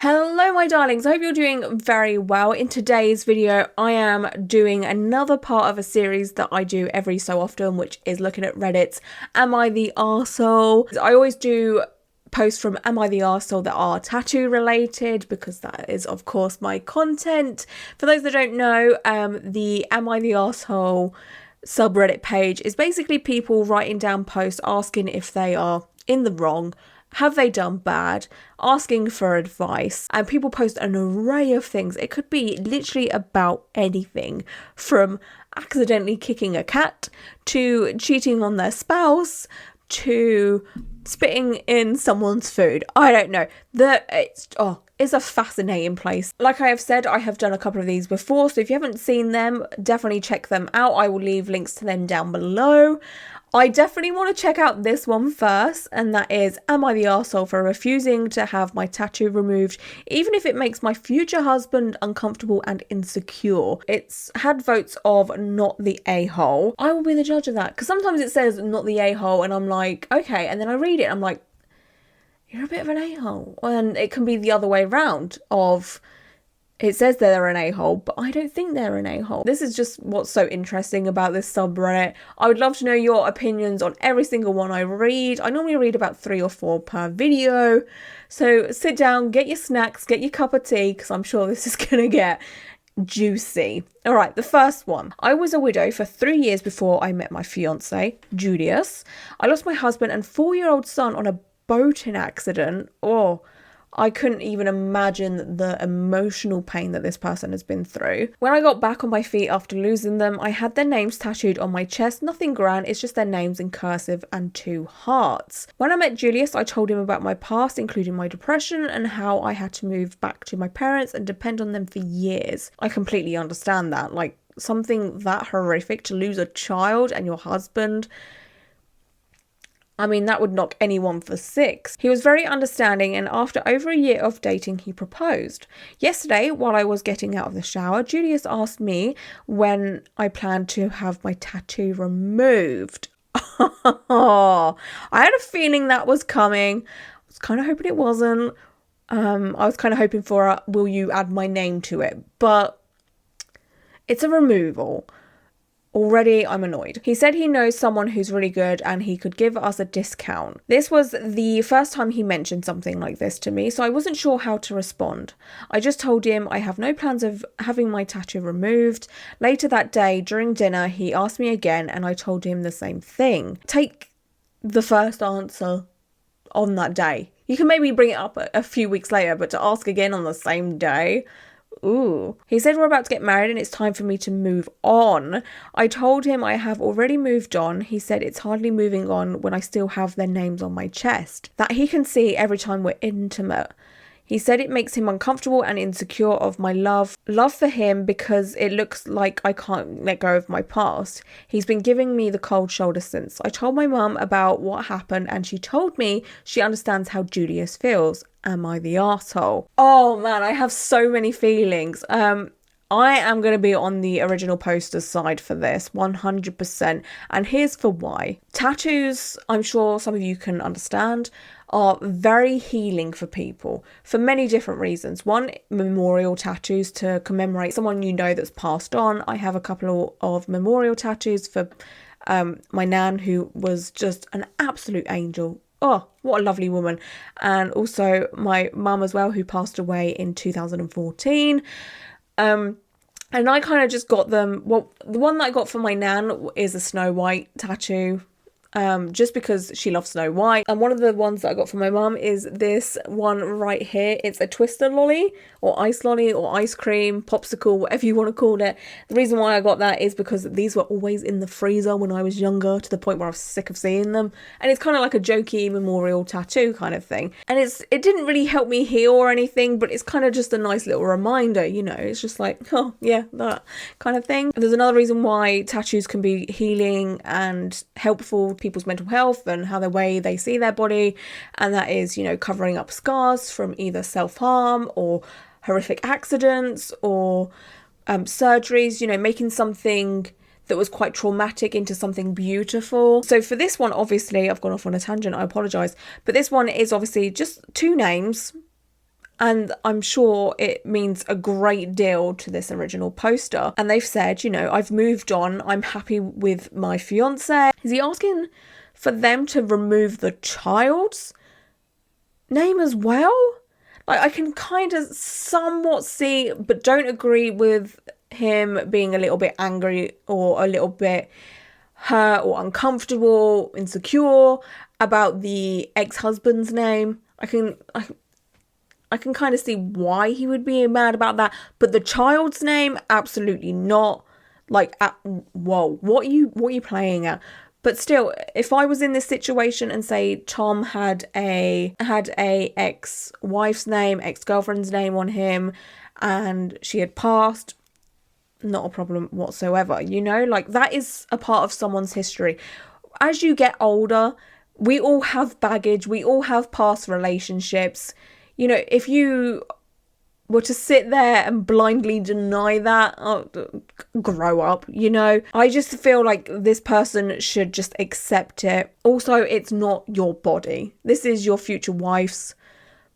Hello my darlings, I hope you're doing very well. In today's video I am doing another part of a series that I do every so often, which is looking at Reddit's Am I the Arsehole? I always do posts from Am I the Arsehole that are tattoo related because that is of course my content. For those that don't know, the Am I the Arsehole subreddit page is basically people writing down posts asking if they are in the wrong, have they done bad, asking for advice, and people post an array of things. It could be literally about anything from accidentally kicking a cat to cheating on their spouse to spitting in someone's food. I don't know. It's a fascinating place. Like I have said, I have done a couple of these before, so if you haven't seen them, definitely check them out. I will leave links to them down below. I definitely want to check out this one first, and that is, am I the arsehole for refusing to have my tattoo removed, even if it makes my future husband uncomfortable and insecure? It's had votes of not the a-hole. I will be the judge of that, because sometimes it says not the a-hole, and I'm like, okay, and then I read it, and I'm like, you're a bit of an a-hole. And it can be the other way around of, it says they're an a-hole, but I don't think they're an a-hole. This is just what's so interesting about this subreddit. I would love to know your opinions on every single one I read. I normally read about 3 or 4 per video. So sit down, get your snacks, get your cup of tea, because I'm sure this is going to get juicy. All right, the first one. I was a widow for 3 years before I met my fiance, Julius. I lost my husband and 4-year-old son on a boating accident. I couldn't even imagine the emotional pain that this person has been through. When I got back on my feet after losing them, I had their names tattooed on my chest. Nothing grand, it's just their names in cursive and 2 hearts. When I met Julius, I told him about my past, including my depression and how I had to move back to my parents and depend on them for years. I completely understand that. Like, something that horrific, to lose a child and your husband, I mean, that would knock anyone for 6. He was very understanding, and after over a year of dating, he proposed. Yesterday, while I was getting out of the shower, Julius asked me when I planned to have my tattoo removed. I had a feeling that was coming. I was kind of hoping it wasn't. I was kind of hoping for a, will you add my name to it? But it's a removal. Already, I'm annoyed. He said he knows someone who's really good and he could give us a discount. This was the first time he mentioned something like this to me, so I wasn't sure how to respond. I just told him I have no plans of having my tattoo removed. Later that day, during dinner, he asked me again and I told him the same thing. Take the first answer on that day. You can maybe bring it up a few weeks later, but to ask again on the same day... Ooh. He said we're about to get married and it's time for me to move on. I told him I have already moved on. He said it's hardly moving on when I still have their names on my chest, that he can see every time we're intimate. He said it makes him uncomfortable and insecure of my love for him because it looks like I can't let go of my past. He's been giving me the cold shoulder since. I told my mum about what happened and she told me she understands how Julius feels. Am I the arsehole? Oh man, I have so many feelings. I am going to be on the original poster's side for this, 100%. And here's for why. Tattoos, I'm sure some of you can understand, are very healing for people for many different reasons. One, memorial tattoos to commemorate someone you know that's passed on. I have a couple of memorial tattoos for my nan, who was just an absolute angel. Oh, what a lovely woman. And also my mum as well, who passed away in 2014. And I kind of just got them. Well, the one that I got for my nan is a Snow White tattoo. Just because she loves Snow White. And one of the ones that I got from my mum is this one right here. It's a twister lolly or ice cream, popsicle, whatever you want to call it. The reason why I got that is because these were always in the freezer when I was younger, to the point where I was sick of seeing them. And it's kind of like a jokey memorial tattoo kind of thing. And it didn't really help me heal or anything, but it's kind of just a nice little reminder, you know. It's just like, oh yeah, that kind of thing. There's another reason why tattoos can be healing and helpful people's mental health and how the way they see their body, and that is, you know, covering up scars from either self-harm or horrific accidents or surgeries, you know, making something that was quite traumatic into something beautiful. So for this one, obviously I've gone off on a tangent, I apologize, but this one is obviously just 2 names And I'm sure it means a great deal to this original poster. And they've said, you know, I've moved on. I'm happy with my fiance. Is he asking for them to remove the child's name as well? Like, I can kind of somewhat see, but don't agree with him being a little bit angry or a little bit hurt or uncomfortable, insecure about the ex-husband's name. I can kind of see why he would be mad about that, but the child's name, absolutely not. Like, whoa, what are you playing at? But still, if I was in this situation and say Tom had a ex-wife's name, ex-girlfriend's name on him, and she had passed, not a problem whatsoever, you know? Like, that is a part of someone's history. As you get older, we all have baggage, we all have past relationships. You know, if you were to sit there and blindly deny that, grow up, you know. I just feel like this person should just accept it. Also, it's not your body. This is your future wife's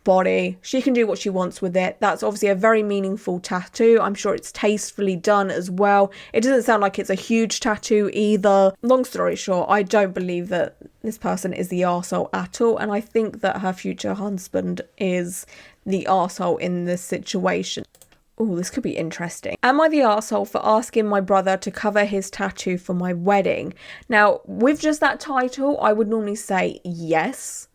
body. She can do what she wants with it. That's obviously a very meaningful tattoo. I'm sure it's tastefully done as well. It doesn't sound like it's a huge tattoo either. Long story short, I don't believe that this person is the arsehole at all, and I think that her future husband is the arsehole in this situation. Oh, this could be interesting. Am I the arsehole for asking my brother to cover his tattoo for my wedding? Now, with just that title, I would normally say yes,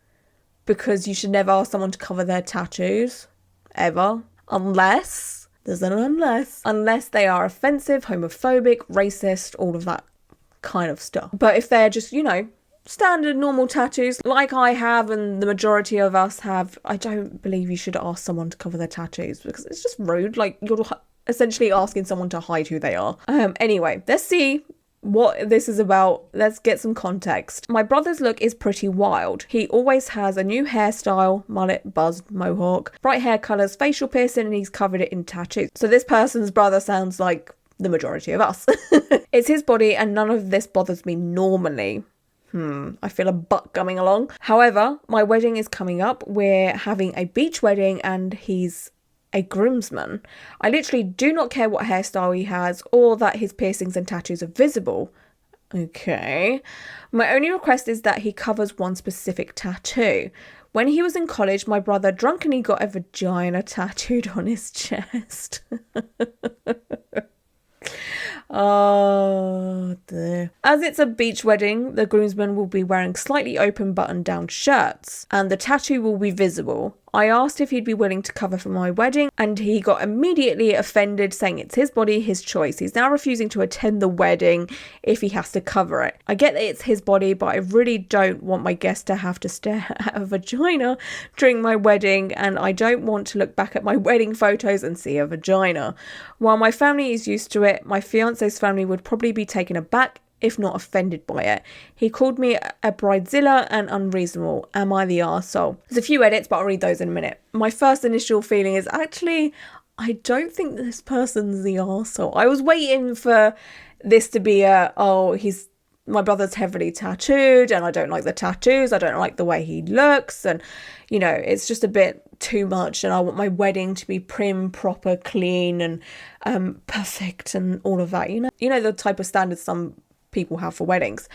because you should never ask someone to cover their tattoos, ever. Unless, there's an unless they are offensive, homophobic, racist, all of that kind of stuff. But if they're just, you know, standard normal tattoos like I have and the majority of us have, I don't believe you should ask someone to cover their tattoos, because it's just rude. Like, you're essentially asking someone to hide who they are. Anyway, let's see what this is about. Let's get some context. My brother's look is pretty wild. He always has a new hairstyle, mullet, buzzed, mohawk, bright hair colours, facial piercing, and he's covered it in tattoos. So this person's brother sounds like the majority of us. It's his body and none of this bothers me normally. I feel a butt coming along. However, my wedding is coming up. We're having a beach wedding and he's a groomsman. I literally do not care what hairstyle he has or that his piercings and tattoos are visible. Okay. My only request is that he covers one specific tattoo. When he was in college, my brother drunkenly got a vagina tattooed on his chest. Oh dear. As it's a beach wedding, the groomsmen will be wearing slightly open button-down shirts and the tattoo will be visible. I asked if he'd be willing to cover for my wedding and he got immediately offended, saying it's his body, his choice. He's now refusing to attend the wedding if he has to cover it. I get that it's his body, but I really don't want my guests to have to stare at a vagina during my wedding, and I don't want to look back at my wedding photos and see a vagina. While my family is used to it, my fiance's family would probably be taken aback, if not offended by it. He called me a bridezilla and unreasonable. Am I the arsehole? There's a few edits, but I'll read those in a minute. My first initial feeling is actually, I don't think this person's the arsehole. I was waiting for this to be my brother's heavily tattooed and I don't like the tattoos. I don't like the way he looks. And, you know, it's just a bit too much. And I want my wedding to be prim, proper, clean and perfect and all of that. You know the type of standards some people have for weddings.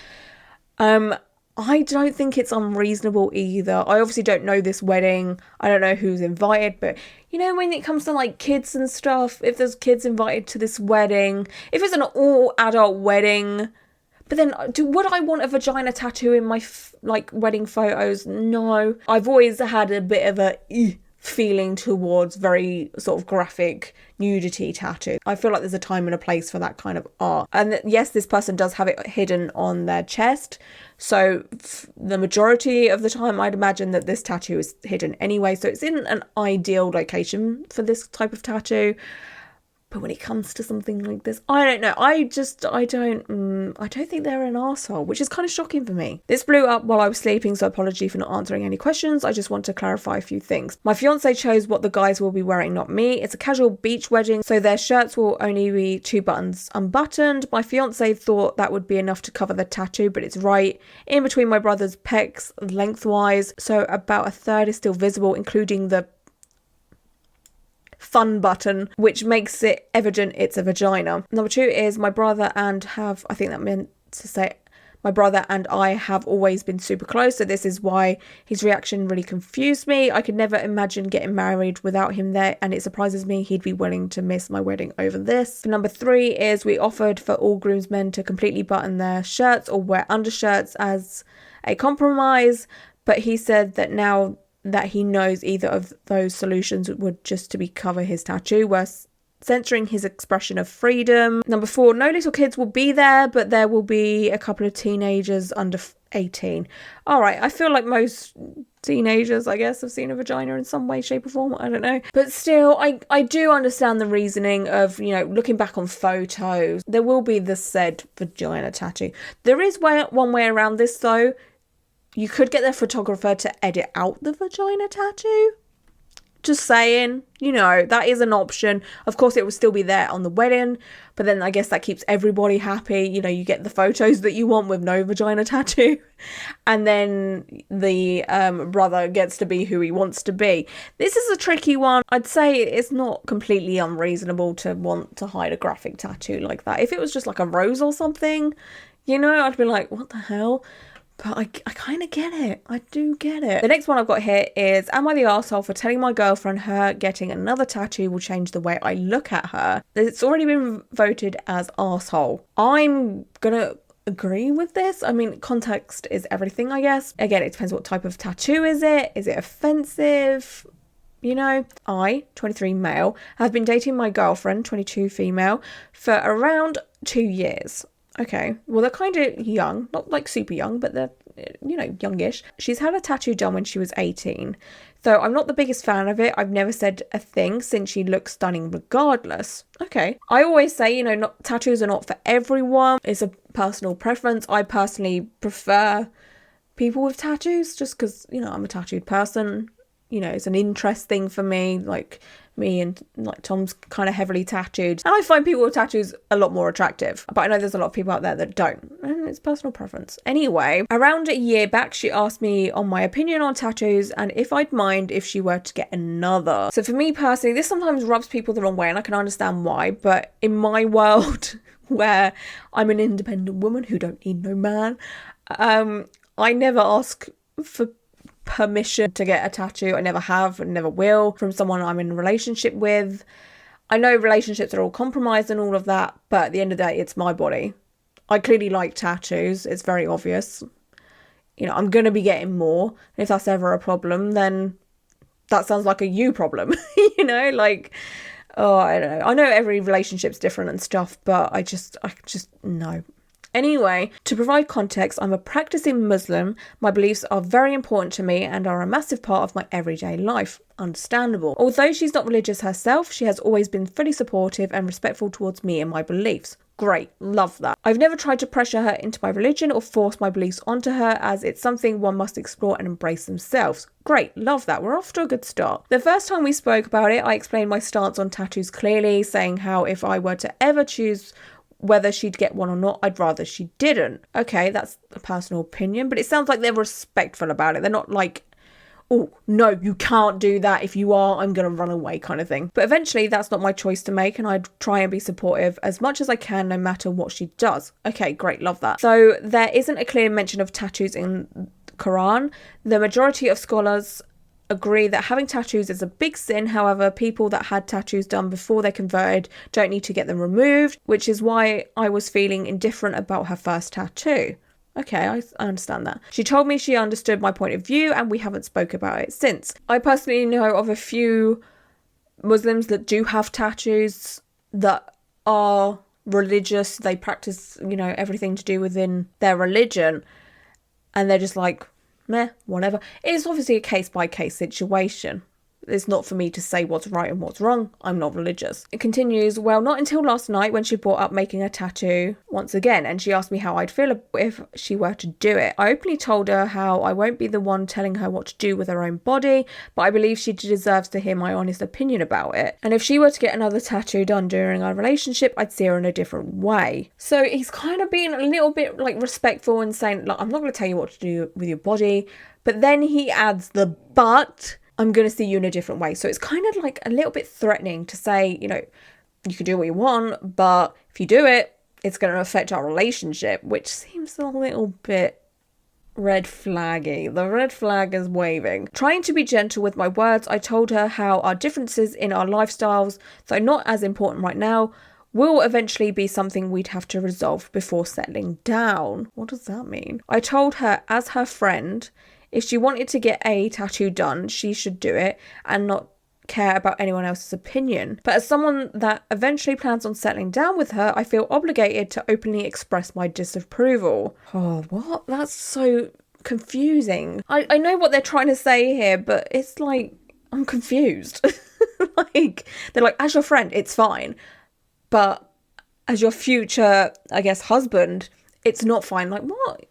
I don't think it's unreasonable either. I obviously don't know this wedding. I don't know who's invited, but you know, when it comes to like kids and stuff, if there's kids invited to this wedding, if it's an all adult wedding, but then would I want a vagina tattoo in my wedding photos? No. I've always had a bit of a feeling towards very sort of graphic nudity tattoo. I feel like there's a time and a place for that kind of art. And yes, this person does have it hidden on their chest. So the majority of the time, I'd imagine that this tattoo is hidden anyway. So it's in an ideal location for this type of tattoo. But when it comes to something like this, I don't know. I don't think they're an arsehole, which is kind of shocking for me. This blew up while I was sleeping, so apology for not answering any questions. I just want to clarify a few things. My fiance chose what the guys will be wearing, not me. It's a casual beach wedding, so their shirts will only be 2 buttons unbuttoned. My fiance thought that would be enough to cover the tattoo, but it's right in between my brother's pecs lengthwise, so about a third is still visible, including the fun button, which makes it evident it's a vagina. Number 2 is my brother and I think that meant to say my brother and I have always been super close, so this is why his reaction really confused me. I could never imagine getting married without him there, and it surprises me he'd be willing to miss my wedding over this. Number 3 is we offered for all groomsmen to completely button their shirts or wear undershirts as a compromise, but he said that now that he knows either of those solutions would just to be cover his tattoo, worse censoring his expression of freedom. Number 4, no little kids will be there, but there will be a couple of teenagers under 18. All right, I feel like most teenagers, I guess, have seen a vagina in some way, shape or form. I don't know. But still, I do understand the reasoning of, you know, looking back on photos. There will be the said vagina tattoo. There is one way around this, though. You could get the photographer to edit out the vagina tattoo. Just saying, you know, that is an option. Of course, it will still be there on the wedding, but then I guess that keeps everybody happy. You know, you get the photos that you want with no vagina tattoo, and then the brother gets to be who he wants to be. This is a tricky one. I'd say it's not completely unreasonable to want to hide a graphic tattoo like that. If it was just like a rose or something, you know, I'd be like, what the hell? But I kind of get it. I do get it. The next one I've got here is, am I the arsehole for telling my girlfriend her getting another tattoo will change the way I look at her? It's already been voted as arsehole. I'm going to agree with this. I mean, context is everything, I guess. Again, it depends what type of tattoo is it. Is it offensive? You know, I, 23 male, have been dating my girlfriend, 22 female, for around 2 years. Okay, well, they're kind of young, not like super young, but they're, you know, youngish. She's had a tattoo done when she was 18, though I'm not the biggest fan of it. I've never said a thing since she looks stunning regardless. Okay, I always say, you know, tattoos are not for everyone. It's a personal preference. I personally prefer people with tattoos just because, you know, I'm a tattooed person. You know, it's an interest thing for me, like me and like Tom's kind of heavily tattooed. And I find people with tattoos a lot more attractive. But I know there's a lot of people out there that don't. And it's personal preference. Anyway, around a year back, she asked me on my opinion on tattoos and if I'd mind if she were to get another. So for me personally, this sometimes rubs people the wrong way and I can understand why. But in my world, where I'm an independent woman who don't need no man, I never ask for permission to get a tattoo. I never have and never will from someone I'm in a relationship with. I know relationships are all compromised and all of that, but at the end of the day, it's my body. I clearly like tattoos. It's very obvious. You know, I'm going to be getting more. If that's ever a problem, then that sounds like a you problem. You know, like, oh, I don't know. I know every relationship's different and stuff, but I just no. Anyway, to provide context, I'm a practicing Muslim. My beliefs are very important to me and are a massive part of my everyday life. Understandable. Although she's not religious herself, she has always been fully supportive and respectful towards me and my beliefs. Great, love that. I've never tried to pressure her into my religion or force my beliefs onto her, as it's something one must explore and embrace themselves. Great, love that. We're off to a good start. The first time we spoke about it, I explained my stance on tattoos clearly, saying how if I were to ever choose whether she'd get one or not, I'd rather she didn't. Okay, that's a personal opinion, but it sounds like they're respectful about it. They're not like, oh, no, you can't do that. If you are, I'm going to run away kind of thing. But eventually, that's not my choice to make, and I'd try and be supportive as much as I can, no matter what she does. Okay, great, love that. So there isn't a clear mention of tattoos in the Quran. The majority of scholars agree that having tattoos is a big sin. However, people that had tattoos done before they converted don't need to get them removed, which is why I was feeling indifferent about her first tattoo. Okay, I understand that. She told me she understood my point of view and we haven't spoke about it since. I personally know of a few Muslims that do have tattoos that are religious. They practice, you know, everything to do within their religion, and they're just like, meh, whatever. It's obviously a case-by-case situation. It's not for me to say what's right and what's wrong. I'm not religious. It continues, well, not until last night when she brought up making a tattoo once again, and she asked me how I'd feel if she were to do it. I openly told her how I won't be the one telling her what to do with her own body, but I believe she deserves to hear my honest opinion about it. And if she were to get another tattoo done during our relationship, I'd see her in a different way. So he's kind of being a little bit like respectful and saying, like, I'm not going to tell you what to do with your body. But then he adds the but. I'm going to see you in a different way. So it's kind of like a little bit threatening to say, you know, you can do what you want, but if you do it, it's going to affect our relationship, which seems a little bit red flaggy. The red flag is waving. Trying to be gentle with my words, I told her how our differences in our lifestyles, though not as important right now, will eventually be something we'd have to resolve before settling down. What does that mean? I told her, as her friend, if she wanted to get a tattoo done, she should do it and not care about anyone else's opinion. But as someone that eventually plans on settling down with her, I feel obligated to openly express my disapproval. Oh, what? That's so confusing. I know what they're trying to say here, but it's like, I'm confused. Like, they're like, as your friend, it's fine. But as your future, I guess, husband, it's not fine. Like, what?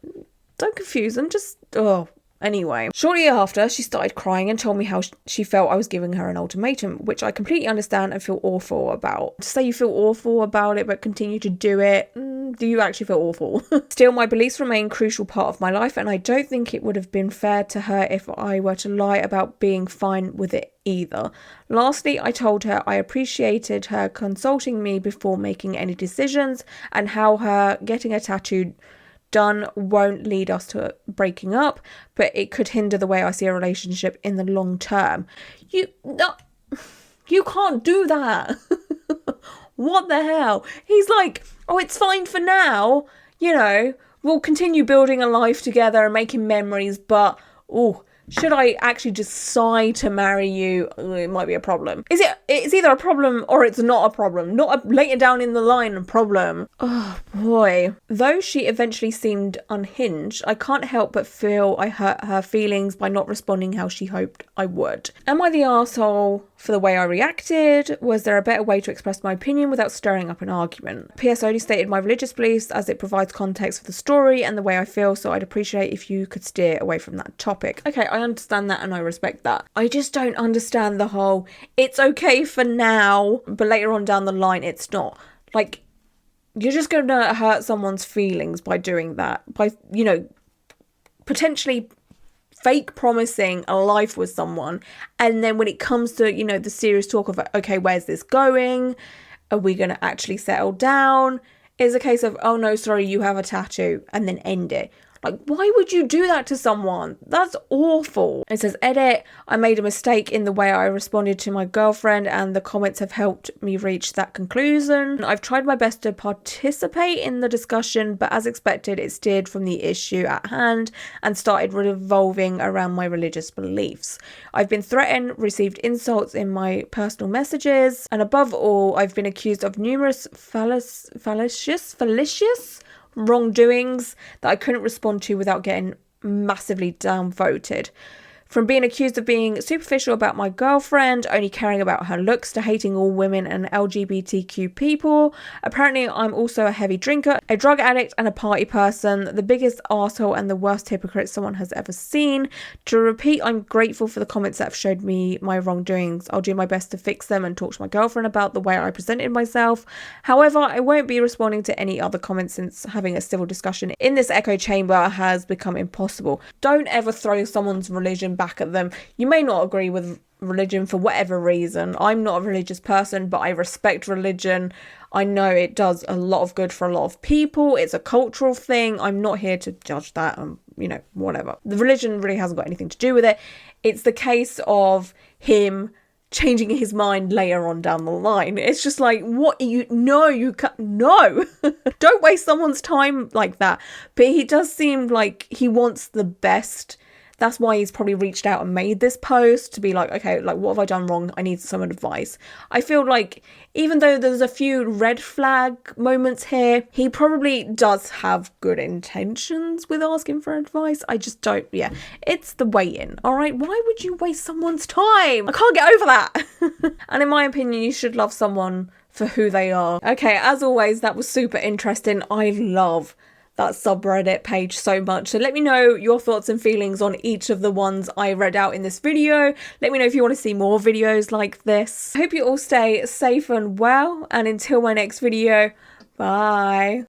Don't confuse them. Just, oh. Anyway, shortly after, she started crying and told me how she felt I was giving her an ultimatum, which I completely understand and feel awful about. To say you feel awful about it but continue to do it, do you actually feel awful? Still, my beliefs remain a crucial part of my life, and I don't think it would have been fair to her if I were to lie about being fine with it either. Lastly, I told her I appreciated her consulting me before making any decisions, and how her getting a tattoo done won't lead us to breaking up, but it could hinder the way I see a relationship in the long term. You can't do that. What the hell? He's like, oh, it's fine for now. You know, we'll continue building a life together and making memories, but, oh, should I actually decide to marry you? It might be a problem. It's either a problem or it's not a problem. Not a later down in the line problem. Oh boy. Though she eventually seemed unhinged, I can't help but feel I hurt her feelings by not responding how she hoped I would. Am I the arsehole for the way I reacted? Was there a better way to express my opinion without stirring up an argument? P.S. only stated my religious beliefs as it provides context for the story and the way I feel, so I'd appreciate if you could steer away from that topic. Okay, I understand that and I respect that. I just don't understand the whole, it's okay for now, but later on down the line, it's not. Like, you're just going to hurt someone's feelings by doing that. By, you know, potentially fake promising a life with someone, and then when it comes to, you know, the serious talk of, okay, where's this going? Are we going to actually settle down? It's a case of, oh no, sorry, you have a tattoo, and then end it. Like, why would you do that to someone? That's awful. It says, edit, I made a mistake in the way I responded to my girlfriend, and the comments have helped me reach that conclusion. I've tried my best to participate in the discussion, but as expected, it steered from the issue at hand and started revolving around my religious beliefs. I've been threatened, received insults in my personal messages, and above all, I've been accused of numerous fallacious wrongdoings that I couldn't respond to without getting massively downvoted. From being accused of being superficial about my girlfriend, only caring about her looks, to hating all women and LGBTQ people. Apparently, I'm also a heavy drinker, a drug addict, and a party person. The biggest arsehole and the worst hypocrite someone has ever seen. To repeat, I'm grateful for the comments that have showed me my wrongdoings. I'll do my best to fix them and talk to my girlfriend about the way I presented myself. However, I won't be responding to any other comments since having a civil discussion in this echo chamber has become impossible. Don't ever throw someone's religion back at them. You may not agree with religion for whatever reason. I'm not a religious person, but I respect religion. I know it does a lot of good for a lot of people. It's a cultural thing. I'm not here to judge that, you know, whatever. The religion really hasn't got anything to do with it. It's the case of him changing his mind later on down the line. It's just like, what you can't, no. Don't waste someone's time like that. But he does seem like he wants the best. That's why he's probably reached out and made this post to be like, okay, like, what have I done wrong? I need some advice. I feel like even though there's a few red flag moments here, he probably does have good intentions with asking for advice. I just don't, yeah, it's the waiting, all right? Why would you waste someone's time? I can't get over that. And in my opinion, you should love someone for who they are. Okay, as always, that was super interesting. I love that subreddit page so much. So let me know your thoughts and feelings on each of the ones I read out in this video. Let me know if you want to see more videos like this. I hope you all stay safe and well, and until my next video, bye.